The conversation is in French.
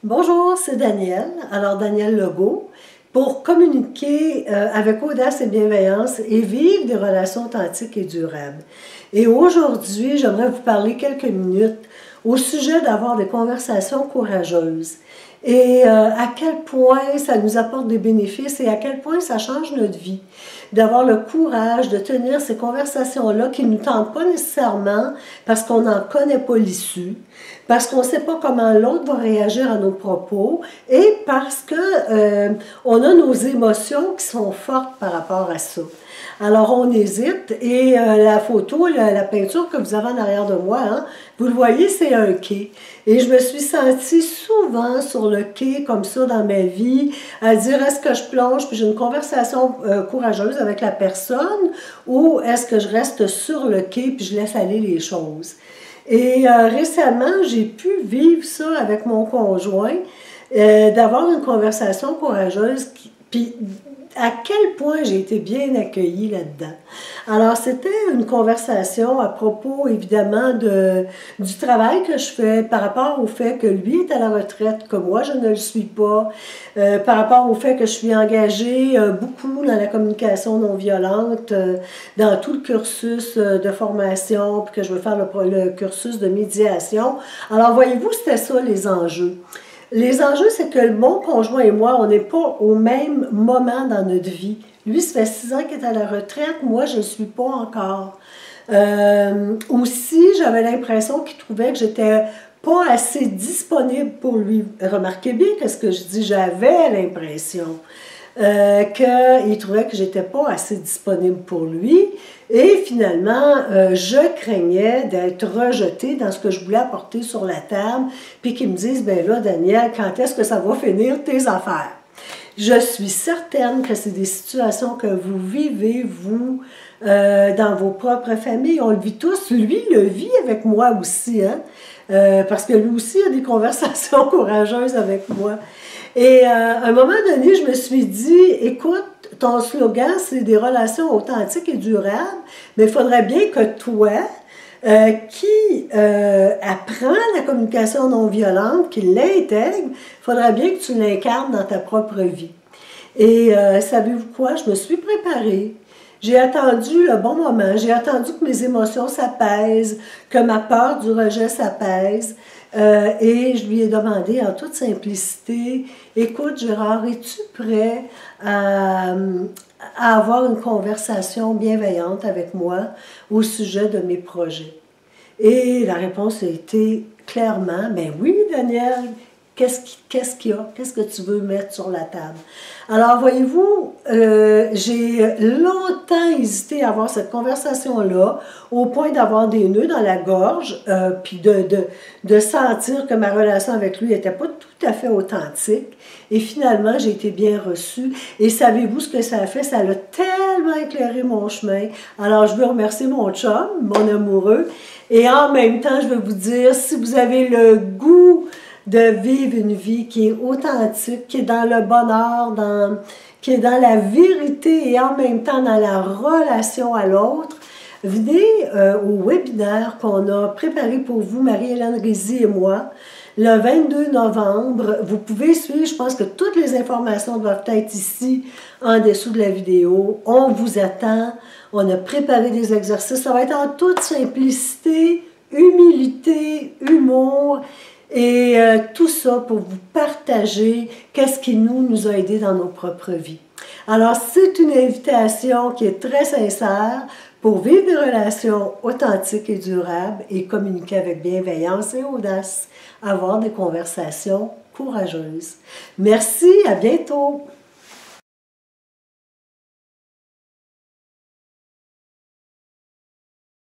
Bonjour, c'est Danielle. Alors, Danielle Legault, pour communiquer avec audace et bienveillance et vivre des relations authentiques et durables. Et aujourd'hui, j'aimerais vous parler quelques minutes au sujet d'avoir des conversations courageuses et à quel point ça nous apporte des bénéfices et à quel point ça change notre vie. D'avoir le courage de tenir ces conversations-là qui ne nous tentent pas nécessairement parce qu'on n'en connaît pas l'issue, parce qu'on ne sait pas comment l'autre va réagir à nos propos et parce que on a nos émotions qui sont fortes par rapport à ça. Alors on hésite et la photo, la peinture que vous avez en arrière de moi, hein, vous le voyez, c'est un quai. Et je me suis sentie souvent sur le quai comme ça dans ma vie, à dire est-ce que je plonge puis j'ai une conversation courageuse avec la personne ou est-ce que je reste sur le quai puis je laisse aller les choses. Et récemment, j'ai pu vivre ça avec mon conjoint, d'avoir une conversation courageuse, puis à quel point j'ai été bien accueillie là-dedans. Alors, c'était une conversation à propos, évidemment, du travail que je fais par rapport au fait que lui est à la retraite, que moi, je ne le suis pas, par rapport au fait que je suis engagée beaucoup dans la communication non violente, dans tout le cursus de formation, puis que je veux faire le cursus de médiation. Alors, voyez-vous, c'était ça les enjeux. Les enjeux, c'est que mon conjoint et moi, on n'est pas au même moment dans notre vie. Lui, ça fait 6 ans qu'il est à la retraite, moi, je ne suis pas encore. Aussi, j'avais l'impression qu'il trouvait que j'étais pas assez disponible pour lui. Remarquez bien que ce que je dis, j'avais l'impression qu'il trouvait que j'étais pas assez disponible pour lui. Et finalement, je craignais d'être rejetée dans ce que je voulais apporter sur la table, puis qu'ils me disent, ben là, Danielle, quand est-ce que ça va finir tes affaires? Je suis certaine que c'est des situations que vous vivez, vous, dans vos propres familles. On le vit tous. Lui le vit avec moi aussi, hein? Parce que lui aussi a des conversations courageuses avec moi. Et à un moment donné, je me suis dit, écoute, ton slogan, c'est des relations authentiques et durables, mais il faudrait bien que toi, qui apprends la communication non violente, qui l'intègre, il faudrait bien que tu l'incarnes dans ta propre vie. Et savez-vous quoi? Je me suis préparée. J'ai attendu le bon moment, j'ai attendu que mes émotions s'apaisent, que ma peur du rejet s'apaise. Et je lui ai demandé en toute simplicité, écoute Gérard, es-tu prêt à avoir une conversation bienveillante avec moi au sujet de mes projets? Et la réponse a été clairement, ben oui Daniel, qu'est-ce qu'il y a? Qu'est-ce que tu veux mettre sur la table? Alors, voyez-vous, j'ai longtemps hésité à avoir cette conversation-là, au point d'avoir des nœuds dans la gorge, puis de sentir que ma relation avec lui n'était pas tout à fait authentique. Et finalement, j'ai été bien reçue. Et savez-vous ce que ça a fait? Ça a tellement éclairé mon chemin. Alors, je veux remercier mon chum, mon amoureux. Et en même temps, je veux vous dire, si vous avez le goût de vivre une vie qui est authentique, qui est dans le bonheur, qui est dans la vérité et en même temps dans la relation à l'autre, venez au webinaire qu'on a préparé pour vous, Marie-Hélène Rizzi et moi, le 22 novembre. Vous pouvez suivre, je pense que toutes les informations doivent être ici, en dessous de la vidéo. On vous attend, on a préparé des exercices, ça va être en toute simplicité, humilité, humour, et tout ça pour vous partager qu'est-ce qui nous a aidés dans nos propres vies. Alors, c'est une invitation qui est très sincère pour vivre des relations authentiques et durables et communiquer avec bienveillance et audace, avoir des conversations courageuses. Merci, à bientôt!